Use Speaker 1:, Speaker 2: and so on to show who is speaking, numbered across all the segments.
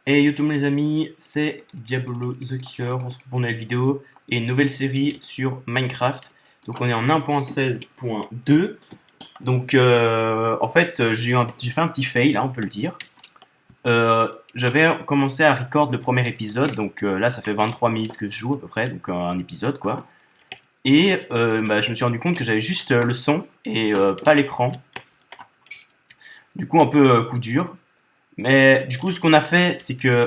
Speaker 1: Hey yo tout le monde les amis, c'est Diablo The Killer, on se retrouve pour une nouvelle vidéo et une nouvelle série sur Minecraft. Donc on est en 1.16.2. Donc en fait j'ai fait un petit fail là on peut le dire. J'avais commencé à record le premier épisode, donc là ça fait 23 minutes que je joue à peu près, donc un épisode quoi. Et je me suis rendu compte que j'avais juste le son et pas l'écran. Du coup un peu coup dur. Mais du coup, ce qu'on a fait, c'est que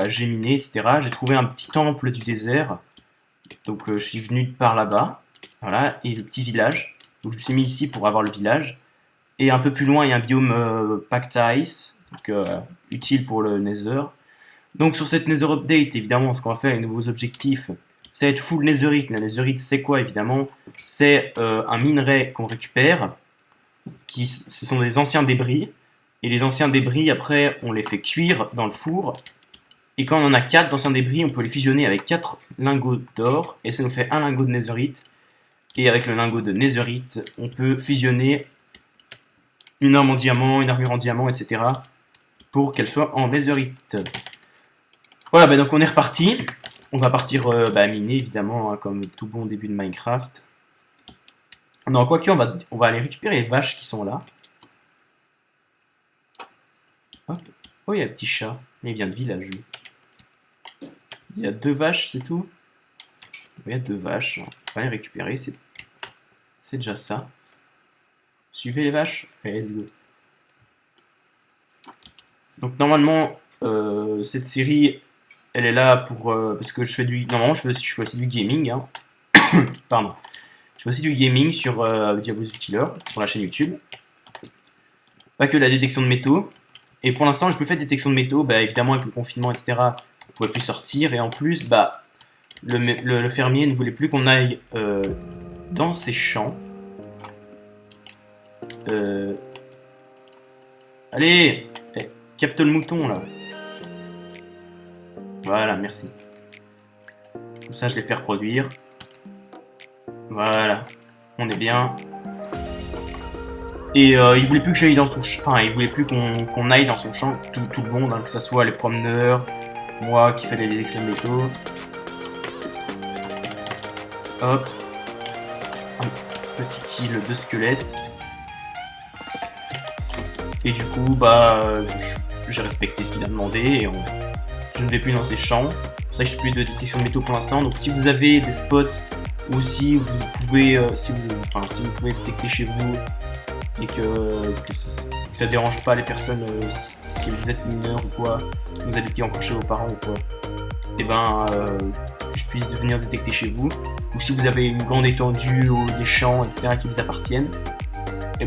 Speaker 1: j'ai miné, etc. J'ai trouvé un petit temple du désert. Donc, je suis venu par là-bas. Voilà, et le petit village. Donc, je me suis mis ici pour avoir le village. Et un peu plus loin, il y a un biome Packed Ice. Donc, utile pour le Nether. Donc, sur cette Nether Update, évidemment, ce qu'on va faire, les nouveaux objectifs, c'est être full Netherite. La Netherite, c'est quoi, évidemment? C'est un minerai qu'on récupère. Ce sont des anciens débris. Et les anciens débris, après, on les fait cuire dans le four. Et quand on en a 4 d'anciens débris, on peut les fusionner avec 4 lingots d'or. Et ça nous fait un lingot de netherite. Et avec le lingot de netherite, on peut fusionner une arme en diamant, une armure en diamant, etc. pour qu'elle soit en netherite. Voilà, donc on est reparti. On va partir miner, évidemment, hein, comme tout bon début de Minecraft. Non, quoique, on va aller récupérer les vaches qui sont là. Hop. Oh, il y a un petit chat. Il vient de village, lui. Il y a 2 vaches, c'est tout. Il y a 2 vaches. On va les récupérer, c'est déjà ça. Suivez les vaches. Allez, let's go. Donc normalement, cette série, elle est là pour... parce que je fais du... Normalement, je fais aussi du gaming. Hein. Pardon. Je fais aussi du gaming sur Diablo the Killer, sur la chaîne YouTube. Pas que la détection de métaux. Et pour l'instant, je peux faire détection de métaux. Évidemment, avec le confinement, etc., on pouvait plus sortir. Et en plus, le fermier ne voulait plus qu'on aille dans ses champs. Allez, capte le mouton là. Voilà, merci. Comme ça, je les fais reproduire. Voilà, on est bien. Et il voulait plus que j'aille dans son champ. Enfin, il voulait plus qu'on aille dans son champ, tout le monde, hein, que ce soit les promeneurs, moi qui fais les détections de métaux. Hop. Un petit kill de squelette. Et du coup, j'ai respecté ce qu'il a demandé et je ne vais plus dans ces champs. C'est pour ça que je fais plus de détection de métaux pour l'instant. Donc si vous avez des spots où si vous pouvez, si vous pouvez détecter chez vous et que ça dérange pas les personnes, si vous êtes mineur ou quoi, vous habitez encore chez vos parents ou quoi, et que je puisse venir détecter chez vous. Ou si vous avez une grande étendue ou des champs, etc. qui vous appartiennent, je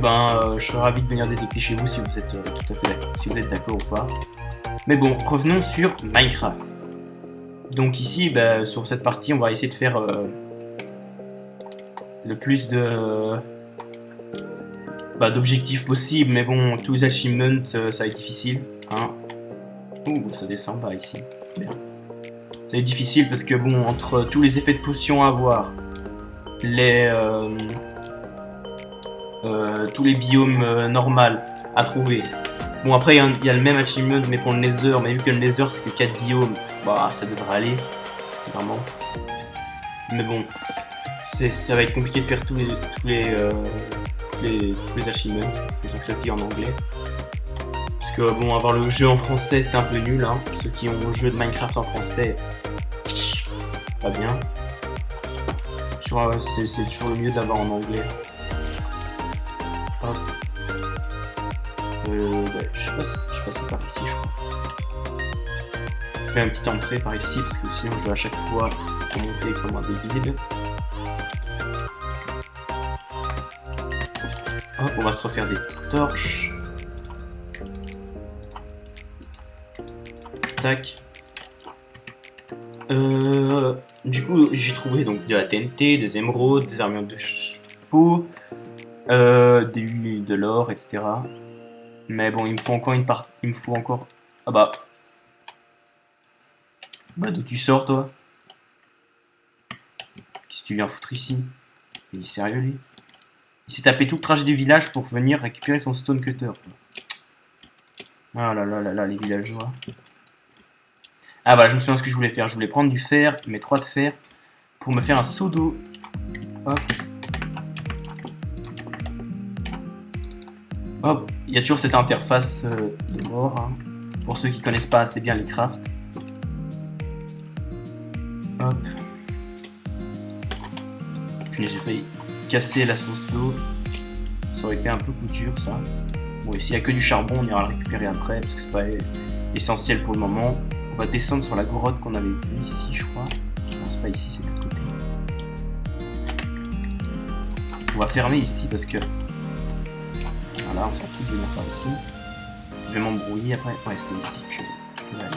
Speaker 1: serais ravi de venir détecter chez vous si vous êtes tout à fait d'accord, si vous êtes d'accord ou pas. Mais bon, revenons sur Minecraft. Donc ici, sur cette partie, on va essayer de faire le plus d'objectifs possibles. Mais bon, tous les achievements, ça va être difficile. Hein. Ouh, ça descend pas ici. Bien. Ça va être difficile parce que bon, entre tous les effets de potion à avoir, tous les biomes normaux à trouver. Bon, après, il y a le même achievement, mais pour le Nether, mais vu que le Nether c'est que 4 biomes, ça devrait aller, clairement. Mais bon, ça va être compliqué de faire tous les achievements, c'est comme ça que ça se dit en anglais. Parce que bon, avoir le jeu en français c'est un peu nul, hein. Ceux qui ont le jeu de Minecraft en français, pas bien. C'est toujours le mieux d'avoir en anglais. Hop. Je suis passé par ici, je crois. Je fais un petit entrée par ici parce que sinon je vais à chaque fois remonter comme un débile. Hop, on va se refaire des torches. Tac. Du coup, j'ai trouvé donc de la TNT, des émeraudes, des armures de chevaux, de l'or, etc. Mais bon, il me faut encore une part. Il me faut encore. Ah d'où tu sors, toi? Qu'est-ce que tu viens foutre ici? Il est sérieux, lui? Il s'est tapé tout le trajet du village pour venir récupérer son stone cutter. Ah là là là là, les villageois. Ah voilà, je me souviens ce que je voulais faire. Je voulais prendre du fer, mes 3 de fer, pour me faire un seau d'eau. Hop. Hop. Il y a toujours cette interface de bord. Hein. Pour ceux qui connaissent pas assez bien les crafts. Hop. Puis j'ai failli casser la source d'eau. Ça aurait été un peu couture ça. Bon, s'il n'y a que du charbon, on ira le récupérer après parce que c'est pas essentiel pour le moment. On va descendre sur la grotte qu'on avait vue ici, je crois. Non, c'est pas ici, c'est de l'autre côté. On va fermer ici parce que. Voilà, on s'en fout de venir par ici. Je vais m'embrouiller après. Ouais, c'était ici que je vais aller.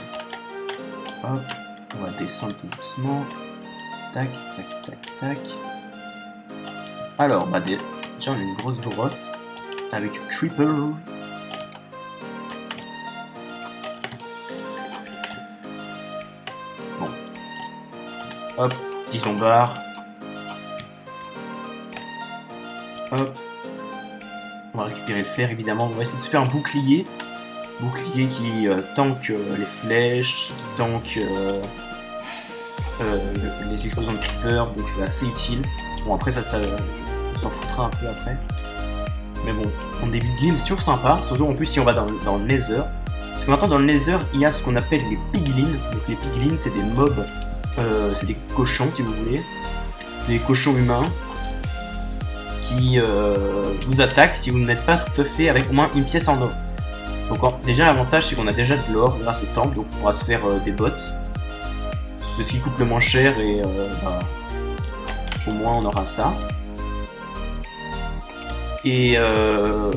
Speaker 1: Hop, on va descendre tout doucement. Tac, tac, tac, tac. Alors, bah déjà, on a une grosse grotte avec du creeper. Bon. Hop, petit zombard. Hop. On va récupérer le fer, évidemment. On va essayer de se faire un bouclier. Bouclier qui tank les flèches, qui tank les explosions de creeper. Donc c'est assez utile. Bon, après, ça on s'en foutra un peu après. Mais bon, en début de game, c'est toujours sympa. Surtout en plus si on va dans le Nether. Parce que maintenant, dans le Nether, il y a ce qu'on appelle les piglins. Donc les piglins, c'est des mobs. C'est des cochons, si vous voulez. C'est des cochons humains qui vous attaquent si vous n'êtes pas stuffé avec au moins une pièce en or. Donc déjà, l'avantage, c'est qu'on a déjà de l'or grâce au temple. Donc on pourra se faire des bots. Ceci coûte le moins cher et au moins on aura ça. Et hop,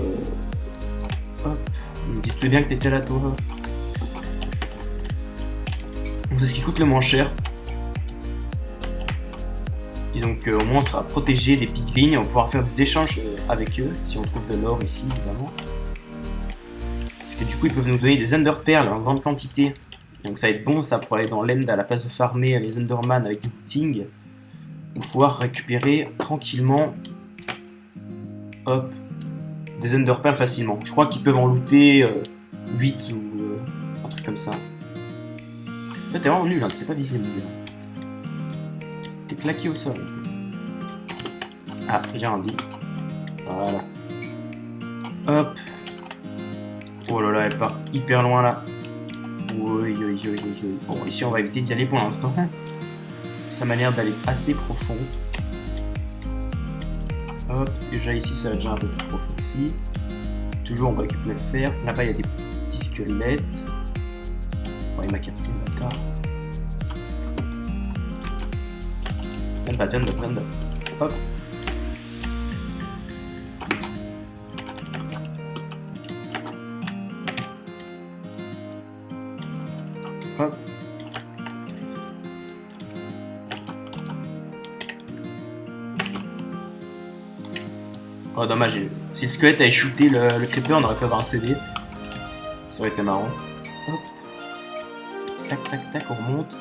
Speaker 1: dis-toi bien que t'étais là toi. C'est ce qui coûte le moins cher. Et donc au moins on sera protégé des piglins et on va pouvoir faire des échanges avec eux si on trouve de l'or ici évidemment. Parce que du coup ils peuvent nous donner des ender pearls en grande quantité. Donc ça va être bon ça pour aller dans l'end à la place de farmer les enderman avec du looting. Pour pouvoir récupérer tranquillement. Hop, des ender pearls facilement. Je crois qu'ils peuvent en looter 8 ou un truc comme ça. Toi t'es vraiment nul, hein, c'est pas visible. T'es claqué au sol. Ah, j'ai un dit. Voilà. Hop. Oh là là, elle part hyper loin là. Oui, oui, oui, oui. Bon, ici on va éviter d'y aller pour l'instant. Ça m'a l'air d'aller assez profond. Hop, déjà ici ça va déjà un peu plus profond aussi. Toujours on va récupérer le fer. Là-bas il y a des petits squelettes. Oh, il m'a capté le bâtard. Viens de battre. Hop. Hop. Oh dommage, si le squelette avait shooté le creeper, on aurait pu avoir un CD. Ça aurait été marrant. Hop. Tac tac tac, on remonte.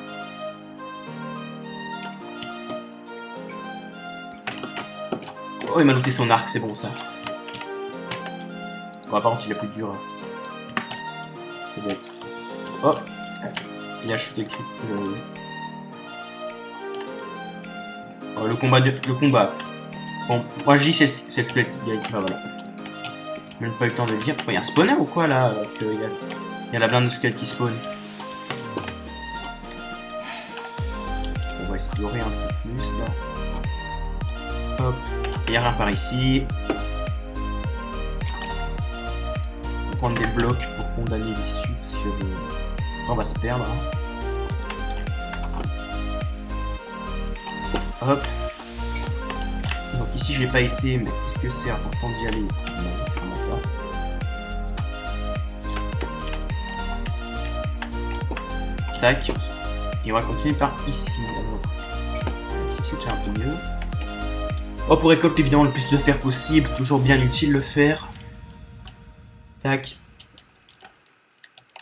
Speaker 1: Oh il m'a looté son arc, c'est bon ça. Bon, par contre il est plus dur. Hein. C'est bête. Oh. Il a shooté le creeper. Oh, le combat. Bon, moi je dis c'est le squelette qui gagne. Bah voilà. Même pas eu le temps de le dire. Il y a un spawner ou quoi là il y a la blinde de squelette qui spawn. On va explorer un peu plus là. Hop. Il y a rien par ici. On va prendre des blocs pour condamner l'issue parce que on va se perdre. Hein. Hop. Donc ici j'ai pas été, mais est-ce que c'est important d'y aller? Non, clairement pas. Tac. Et on va continuer par ici. Ici c'est déjà un peu mieux. Oh, pour récolter évidemment le plus de fer possible, toujours bien utile le fer. Tac.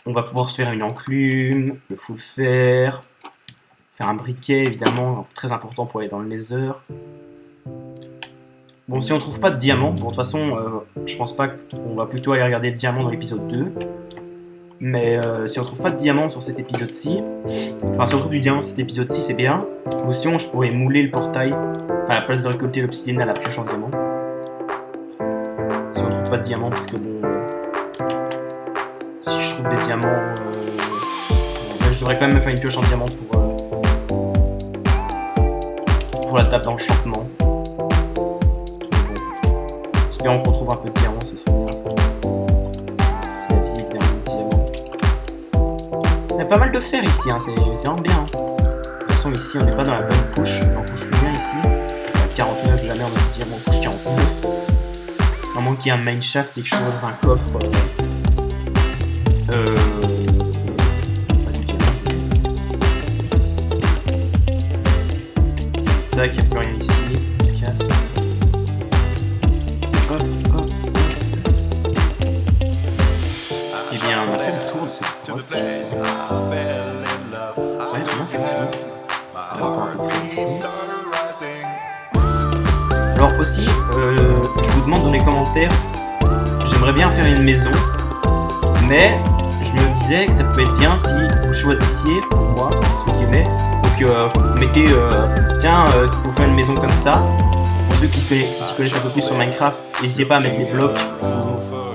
Speaker 1: On va pouvoir se faire une enclume, le full fer. Faire un briquet évidemment, très important pour aller dans le Nether. Bon, si on trouve pas de diamant, bon, de toute façon, je pense pas qu'on va plutôt aller regarder le diamant dans l'épisode 2. Mais si on trouve pas de diamant sur cet épisode-ci, enfin si on trouve du diamant sur cet épisode-ci, c'est bien. Ou sinon, je pourrais mouler le portail à la place de récolter l'obsidienne à la pioche en diamant. Si on trouve pas de diamant, parce que bon, si je trouve des diamants, là, je devrais quand même me faire une pioche en diamant pour la table d'enchantement. Espérons qu'on trouve un peu de diamant, ça serait bien. C'est la vie évidemment de diamant. Il y a pas mal de fer ici, hein, c'est vraiment bien. De toute façon, ici on n'est pas dans la bonne couche. On couche combien ici? 49, jamais on va dire on couche 49. À moins qu'il y ait un mineshaft et que je sois dans un coffre. Pas du diamant. Tac, il n'y a plus rien ici. On se casse. Hop, hop. Eh bien, on a fait le tour de cette grotte. Ouais, on a fait le tour. Alors, on va faire ici. Alors aussi, je vous demande dans les commentaires, j'aimerais bien faire une maison, mais je me disais que ça pouvait être bien si vous choisissiez, pour moi, entre guillemets, donc mettez, tiens, tu peux faire une maison comme ça. Pour ceux qui s'y connaissent un peu plus sur Minecraft, n'hésitez pas à mettre les blocs que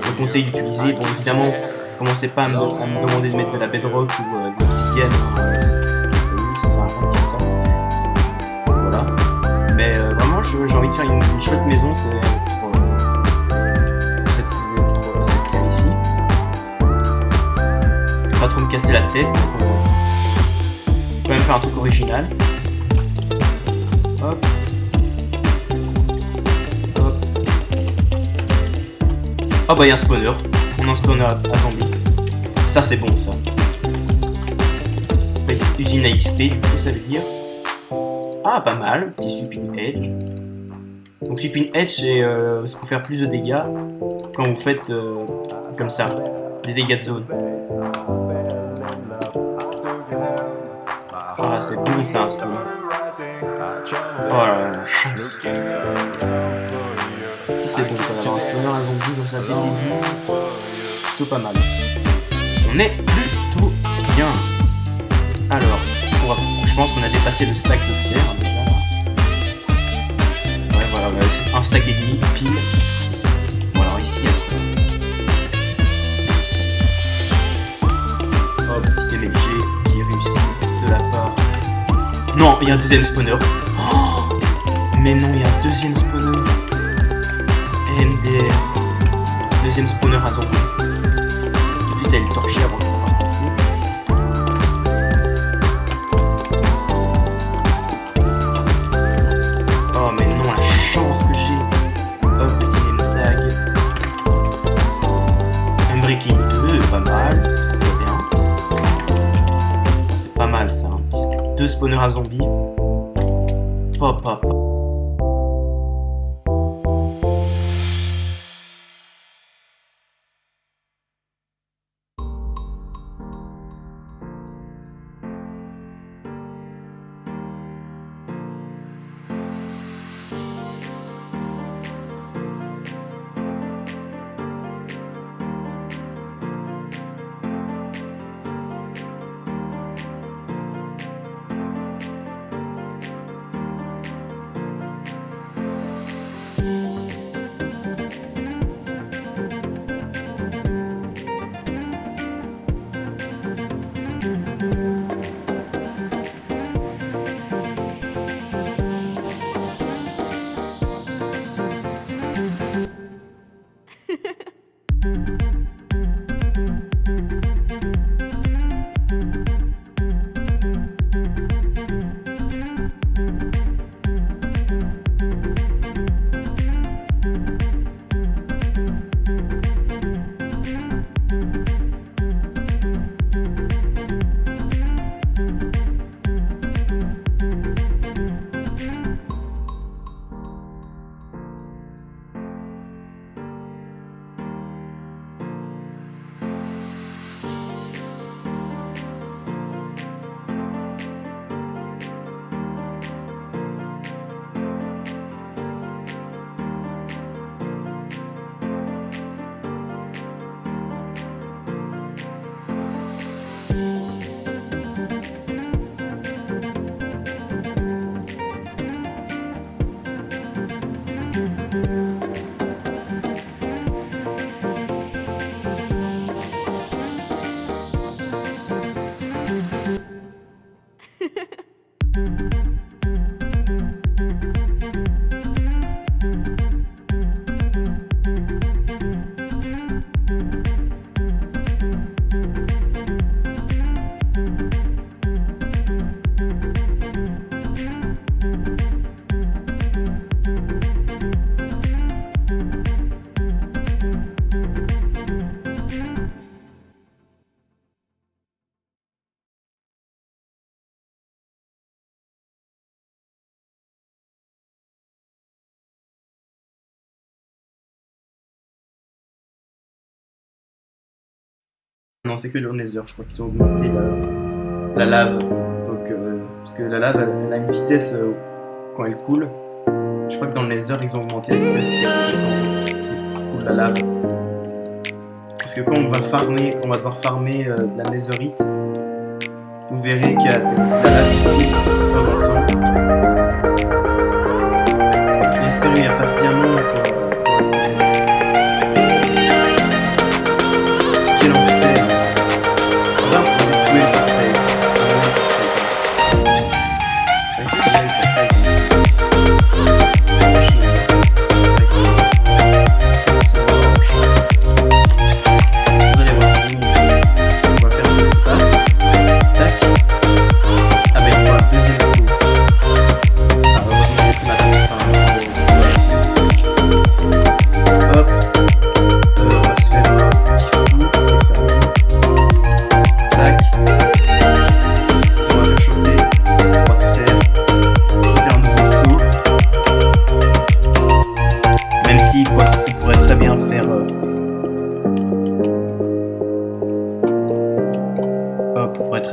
Speaker 1: je vous conseille d'utiliser. Bon, évidemment, commencez pas à me demander de mettre de la bedrock ou de l'obsidienne, ça sert à rien de dire ça. Voilà. Mais vraiment, j'ai envie de faire une chouette maison, c'est pour cette série-ci. Pas trop me casser la tête, donc on va quand même faire un truc original. Hop. Hop. Ah bah il y a un spawner. On a un spawner à zombie. Ça c'est bon ça. Usine à XP, du coup ça veut dire. Ah, pas mal, petit Sweeping Edge. Donc Sweeping Edge, c'est pour faire plus de dégâts quand vous faites comme ça, des dégâts de zone. Ah, c'est bon ça, un spawner. Oh la chance. Ça c'est bon, ça va avoir un spawner à zombie comme ça dès le début. Plutôt pas mal. On est plutôt bien. Alors, je pense qu'on a dépassé le stack de fer. Ouais, voilà, un stack et demi, pile. Bon, alors ici, après. Hop, petit MLG qui réussit de la part. Non, il y a un deuxième spawner. Oh, mais non, il y a un deuxième spawner. MDR. Deuxième spawner à zombie. Tout de suite, elle est torchée avant que ça parte. Pas mal, très bien. C'est pas mal ça, hein. Deux spawners à zombies. Pop, pop, pop. Non, c'est que dans les heures, je crois qu'ils ont augmenté la lave. Donc, parce que la lave, elle a une vitesse quand elle coule. Je crois que dans les heures, ils ont augmenté la vitesse quand coule la lave. Parce que quand on va devoir farmer de la netherite, vous verrez qu'il y a de la lave qui coule de temps en temps. Et sérieux, il n'y a pas de diamant, quoi. Quel enfer. Là, on peut essayer de jouer le portail.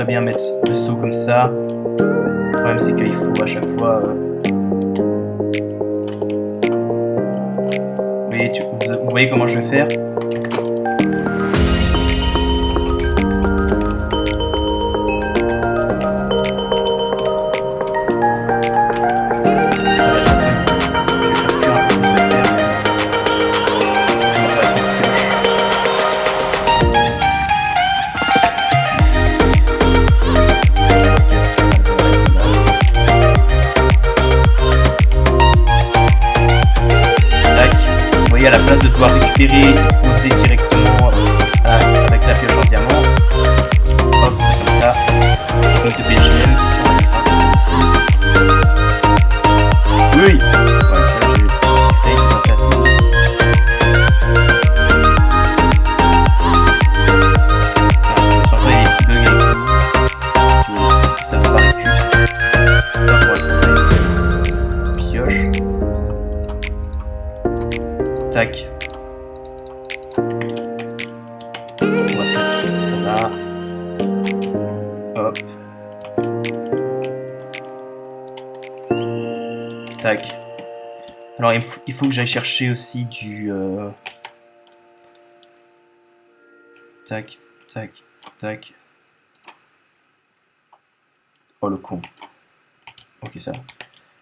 Speaker 1: Bien mettre le seau comme ça. Le problème c'est qu'il faut à chaque fois vous voyez comment je vais faire. À la place de devoir récupérer, poser directement avec la pioche en diamant. Hop, comme ça. Donc de BGM sur Minecraft. Oui. Voilà, j'ai fait une place. Surtout il y a des petits bugs avec tout ça va pas récupérer. Là, on va se faire une pioche. Tac. On va se mettre ça là. Hop. Tac. Alors il faut que j'aille chercher aussi du... Tac, tac, tac. Oh le con. Ok ça.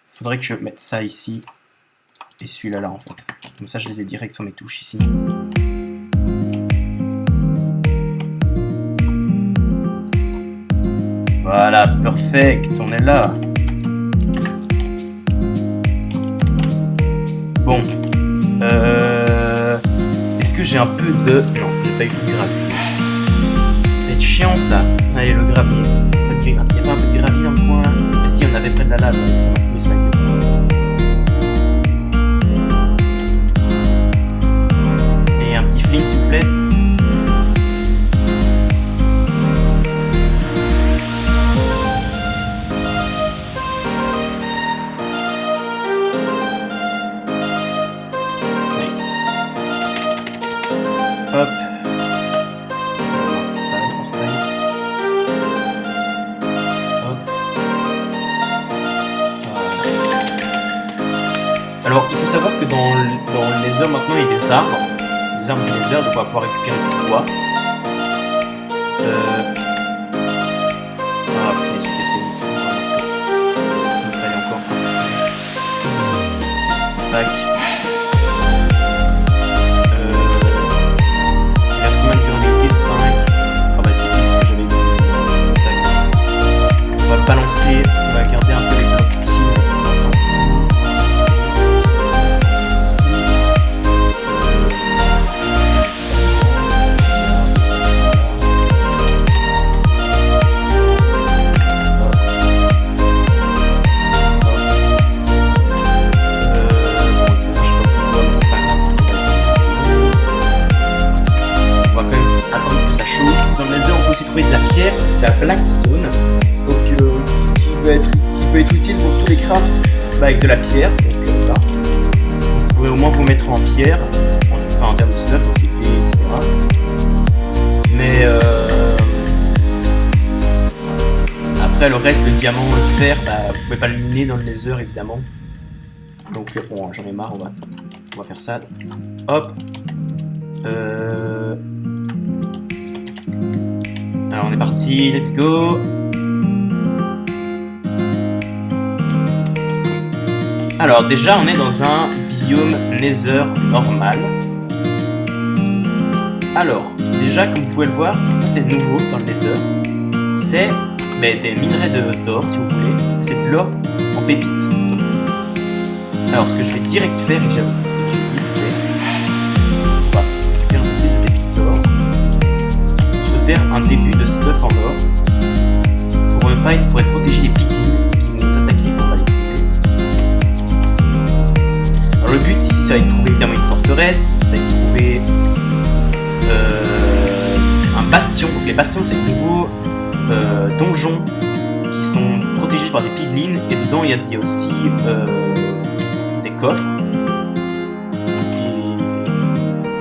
Speaker 1: Faudrait que je mette ça ici. Et celui-là là en fait. Comme ça je les ai direct sur mes touches ici. Voilà, perfect, on est là. Bon. Est-ce que j'ai un peu de... Non, j'ai pas eu de gravier. Ça va être chiant ça. Allez, le gravier. Il n'y a pas un peu de gravier dans le coin là? Mais si, on avait près de la lave, ça m'a mis sur la gueule. S'il vous plaît. Nice. Hop. Non, c'est pas le portail. Hop. Voilà. Alors, il faut savoir que dans les heures maintenant, il y a des arbres. Du laser, donc on va pouvoir récupérer du bois. Ah putain, j'ai cassé une foudre. Il me fallait encore. Tac. Il reste combien de durabilité? 5. Ah bah c'est ce que j'avais dit. Tac. On va balancer, on va garder un peu les blocs petits. C'est la Blackstone, donc qui peut être utile pour tous les crafts avec de la pierre. Donc là, vous pouvez au moins vous mettre en pierre, en termes de stuff, etc. Mais Après le reste, le diamant, le fer, bah, vous pouvez pas le miner dans le nether évidemment. Donc bon, j'en ai marre, on va faire ça. Hop. Alors on est parti, let's go. Alors déjà on est dans un biome nether normal. Alors déjà comme vous pouvez le voir, ça c'est nouveau dans le nether. C'est des minerais d'or si vous voulez. C'est de l'or en pépites. Alors ce que je vais direct faire, et que j'ai vite fait, on va faire un peu de pépites d'or. Se faire un début de stuff en or. Pour être protégé des piglins qui vont nous attaquer quand on va les trouver. Alors le but ici ça va être de trouver évidemment une forteresse, ça va être de trouver un bastion. Donc les bastions c'est de nouveaux donjons qui sont protégés par des piglins et dedans il y a aussi des coffres.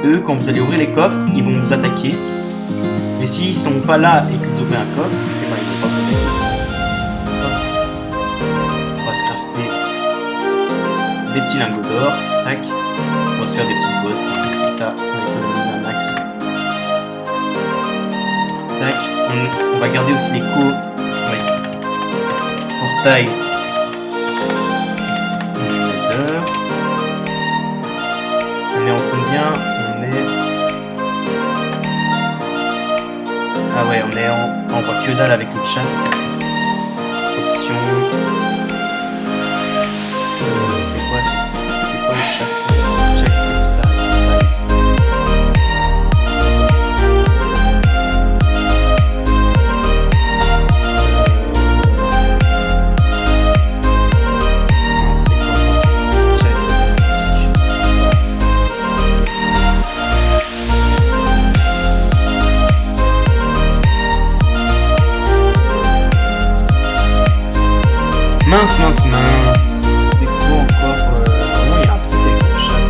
Speaker 1: Et eux quand vous allez ouvrir les coffres ils vont vous attaquer. Mais s'ils sont pas là et que vous ouvrez un coffre, eh ben, ils vont pas vous attaquer. On va se crafter des petits lingots d'or, tac. On va se faire des petites bottes, comme ça on économise un max. Tac, on va garder aussi l'écho. Ouais. Portail. Nether. On est en combien? On est. Ah ouais, on est en. On voit que dalle avec le chat. Option. C'est quoi le chat? Check the start site. Mince. C'est quoi encore il y a un truc avec le chat.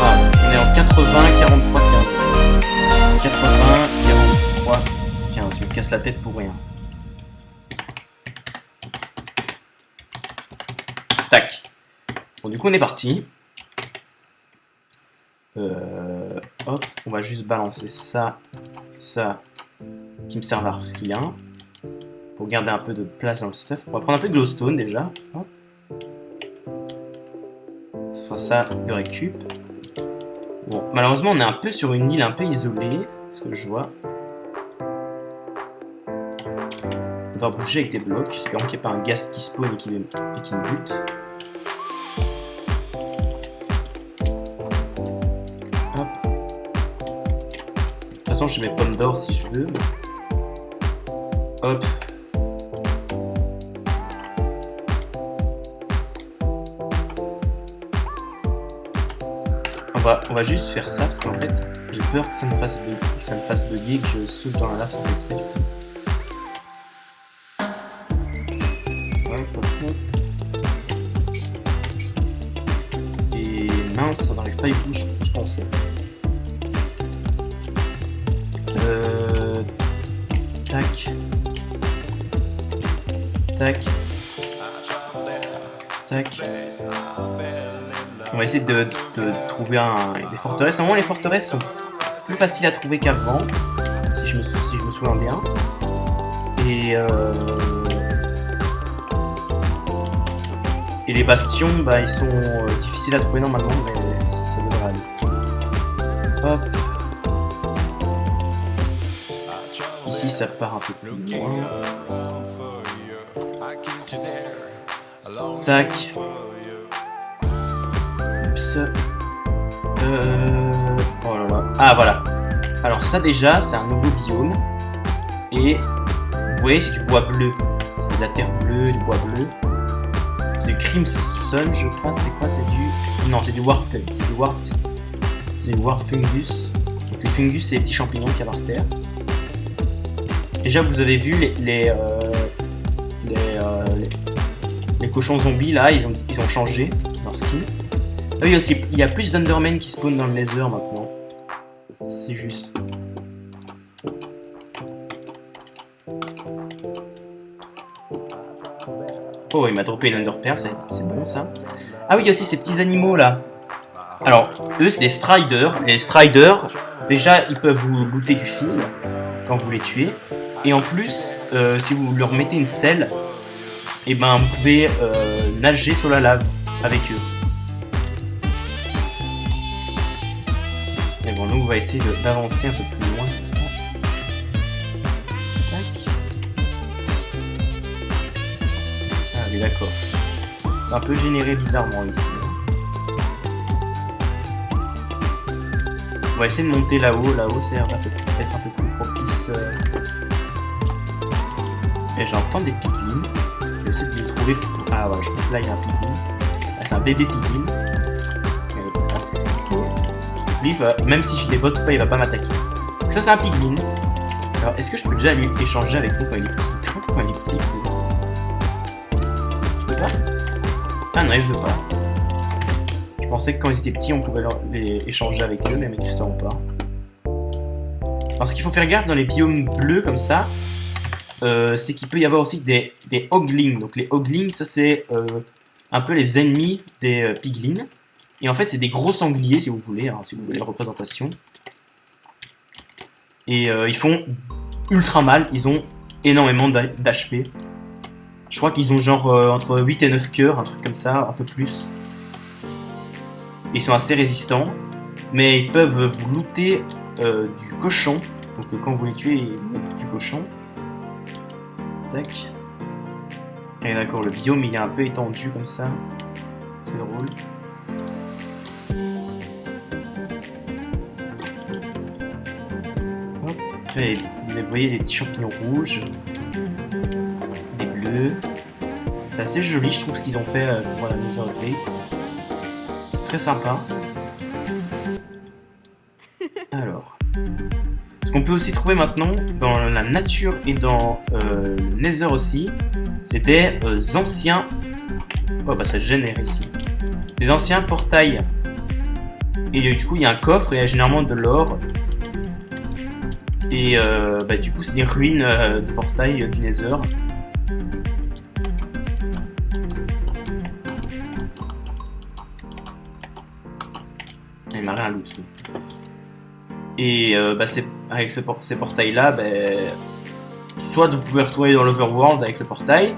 Speaker 1: Ah, on est en 80, 43, 15. 80, 43, 15. Je me casse la tête pour rien. Tac. Bon, du coup, on est parti. Hop, on va juste balancer ça, qui me servent à rien. Pour garder un peu de place dans le stuff. On va prendre un peu de glowstone déjà. Hop. Ce sera ça de récup. Bon, malheureusement, on est un peu sur une île un peu isolée. Ce que je vois. On doit bouger avec des blocs. J'espère qu'il n'y a pas un gaz qui spawn et qui me bute. Hop. De toute façon, je mets pommes d'or si je veux. Hop. On va juste faire ça parce qu'en fait j'ai peur que ça me fasse bugger et que je saute dans la lave sans faire exprès. Hop. Et mince, ça n'arrive pas du tout, je pensais. Tac. On va essayer de trouver des forteresses. Normalement, les forteresses sont plus faciles à trouver qu'avant, si je me souviens bien. Et les bastions, bah, ils sont difficiles à trouver normalement, mais ça devrait aller. Hop. Ici, ça part un peu plus loin. Tac. Oups. Oh là là. Ah voilà. Alors ça déjà, c'est un nouveau biome. Et vous voyez, c'est du bois bleu. C'est de la terre bleue, du bois bleu. C'est du crimson, je crois. C'est quoi? C'est du... Non, c'est du warp. C'est du warp. C'est du warp fungus. Donc les fungus, c'est les petits champignons qu'il y a par terre. Déjà, vous avez vu les cochons zombies là, ils ont changé leur skin. Ah oui, aussi, il y a plus d'Endermen qui spawn dans le nether maintenant. C'est juste. Oh, il m'a droppé une Ender Pearl, c'est bon ça. Ah oui, il y a aussi ces petits animaux là. Alors, eux, c'est des Striders. Les Striders, déjà, ils peuvent vous looter du fil quand vous les tuez. Et en plus, si vous leur mettez une selle, et ben, vous pouvez nager sur la lave avec eux. Mais bon, nous, on va essayer d'avancer un peu plus loin comme ça. Tac. Ah oui, d'accord. C'est un peu généré bizarrement ici. On va essayer de monter là-haut. Là-haut, c'est être un peu plus propice. Et j'entends des piglins. Je vais essayer de les trouver. Ah ouais, je crois que là, il y a un piglin. Ah, c'est un bébé piglin. Lui, même si je dévote ou pas, il va pas m'attaquer. Donc ça, c'est un piglin. Alors, est-ce que je peux déjà lui échanger avec lui quand il est petit? Je crois que quand il est petit, il peut... Tu peux pas? Ah non, il veut pas. Je pensais que quand ils étaient petits, on pouvait les échanger avec eux, mais manifestement pas. Alors, ce qu'il faut faire gaffe dans les biomes bleus comme ça, c'est qu'il peut y avoir aussi des hoglings. Donc, les hoglings, ça c'est un peu les ennemis des piglins. Et en fait, c'est des gros sangliers, si vous voulez, hein, si vous voulez la représentation. Et ils font ultra mal, ils ont énormément d'HP. Je crois qu'ils ont genre entre 8 et 9 cœurs, un truc comme ça, un peu plus. Ils sont assez résistants, mais ils peuvent vous looter du cochon. Donc quand vous les tuez, ils vous lootent du cochon. Tac. Et d'accord, le biome il est un peu étendu comme ça. C'est drôle. Hop. Après, vous voyez les petits champignons rouges, des bleus. C'est assez joli, je trouve, ce qu'ils ont fait pour la Nether Update. C'est très sympa. Alors, ce qu'on peut aussi trouver maintenant dans la nature et dans le Nether aussi, c'est des anciens... Oh bah ça génère ici. Des anciens portails. Et du coup il y a un coffre et il y a généralement de l'or. Et bah, du coup c'est des ruines de portails du Nether. Il m'a rien loot. Et bah, avec ces portails là, bah, soit vous pouvez retourner dans l'Overworld avec le portail,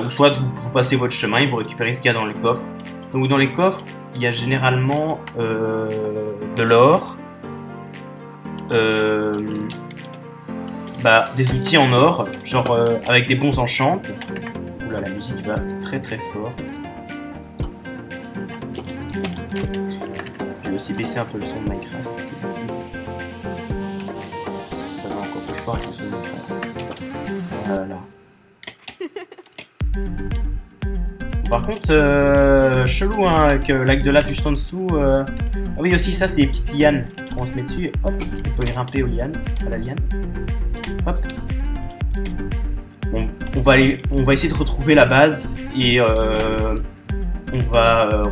Speaker 1: ou soit vous passez votre chemin et vous récupérez ce qu'il y a dans les coffres. Donc dans les coffres, il y a généralement de l'or, bah, des outils en or, genre avec des bons enchants. Oula, la musique va très très fort. Je vais aussi baisser un peu le son de Minecraft parce que ça va encore plus fort avec le son de Minecraft. Voilà. Par contre, chelou hein, avec lac de lave juste en dessous. Ah oui, aussi, ça, c'est des petites lianes. On se met dessus et hop, on peut grimper aux lianes, à la liane. Hop. On va essayer de retrouver la base et on va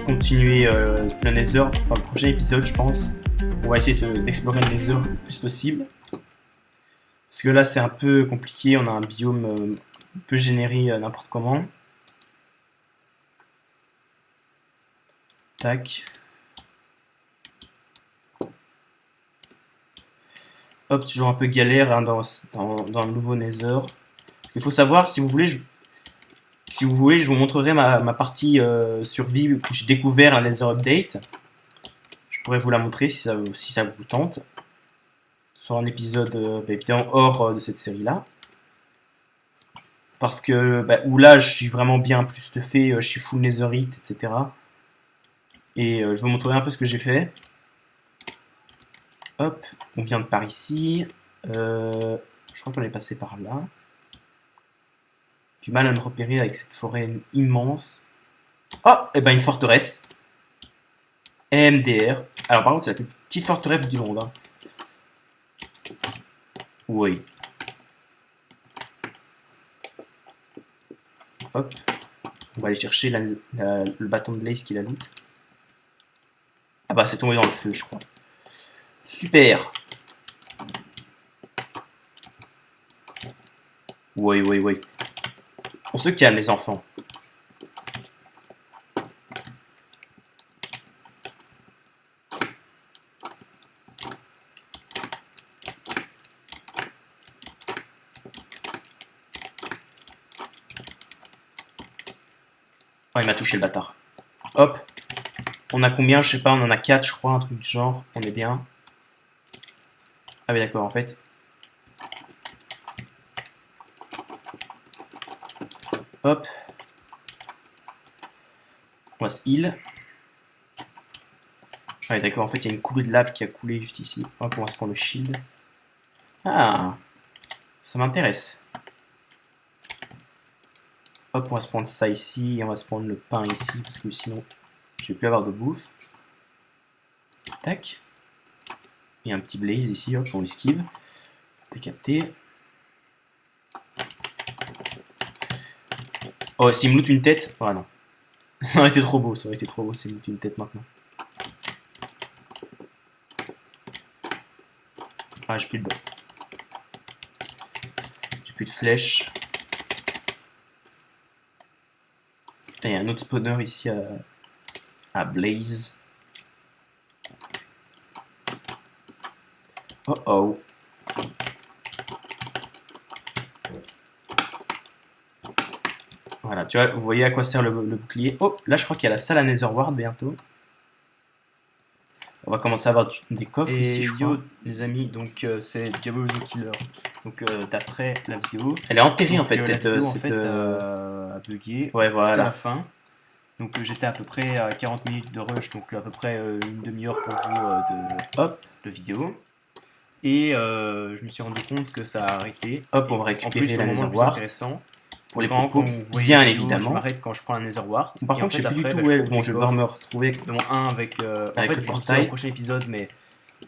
Speaker 1: continuer le Nether dans le prochain épisode, je pense. On va essayer d'explorer le Nether le plus possible. Parce que là, c'est un peu compliqué. On a un biome un peu généré n'importe comment. Tac. Hop, c'est toujours un peu galère hein, dans le nouveau Nether. Il faut savoir, si vous voulez, je vous montrerai ma partie survie où j'ai découvert un Nether Update. Je pourrais vous la montrer si ça vous tente. Sur un épisode évidemment hors de cette série-là. Parce que, où là, je suis vraiment bien plus stuffé, je suis full Netherite, etc. Et je vous montrerai un peu ce que j'ai fait. Hop, on vient de par ici. Je crois qu'on est passé par là. Du mal à me repérer avec cette forêt immense. Oh, et ben une forteresse. MDR. Alors par contre, c'est la plus petite forteresse du monde. Hein. Oui. Hop. On va aller chercher le bâton de Blaze qui la loot. Ah bah c'est tombé dans le feu, je crois. Super. Oui. On se calme, les enfants. Oh, il m'a touché le bâtard. Hop. On a combien? Je sais pas, on en a 4, je crois, un truc du genre. On est bien. Ah oui, d'accord, en fait. Hop. On va se heal. Ah oui, d'accord, en fait, il y a une coulée de lave qui a coulé juste ici. Hop, on va se prendre le shield. Ah, ça m'intéresse. Hop, on va se prendre ça ici, et on va se prendre le pain ici, parce que sinon, je vais plus avoir de bouffe. Tac. Il y a un petit blaze ici, hop, on l'esquive. T'as capté. Oh, s'il me loot une tête. Ah non. Ça aurait été trop beau, s'il me loot une tête maintenant. Ah, j'ai plus de balles. J'ai plus de flèches. Il y a un autre spawner ici à Blaze. Oh oh. Voilà, tu vois, vous voyez à quoi sert le bouclier. Oh, là je crois qu'il y a la salle à Netherward bientôt. On va commencer à avoir des coffres ici, je crois. Les amis, donc c'est Diablo the Killer. Donc d'après la vidéo. Elle est enterrée donc, en fait, cette vidéo en fait a bugué. Ouais, voilà. Tout à la fin. Donc j'étais à peu près à 40 minutes de rush, donc à peu près une demi-heure pour vous de vidéo. Et je me suis rendu compte que ça a arrêté. Hop, on va récupérer la Netherward. Intéressant. Pour les propos, bien évidemment. Je m'arrête quand je prends la Netherward. Par contre, je sais plus du tout où elle. Bon, je vais devoir me retrouver. Dont un avec le portail. Au prochain épisode, mais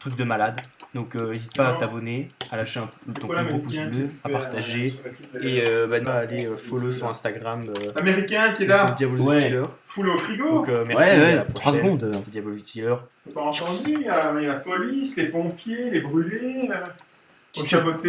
Speaker 1: truc de malade. Donc n'hésite pas à t'abonner, à lâcher ton gros pouce bleu, à partager et à aller follow sur Instagram.
Speaker 2: Américain qui est là.
Speaker 1: Diablo the Killer.
Speaker 2: Full au frigo.
Speaker 1: Donc merci. Ouais, 3 secondes. Diablo the Killer.
Speaker 2: T'as pas entendu, il y a la police, les pompiers, les brûlés. Au chaboté.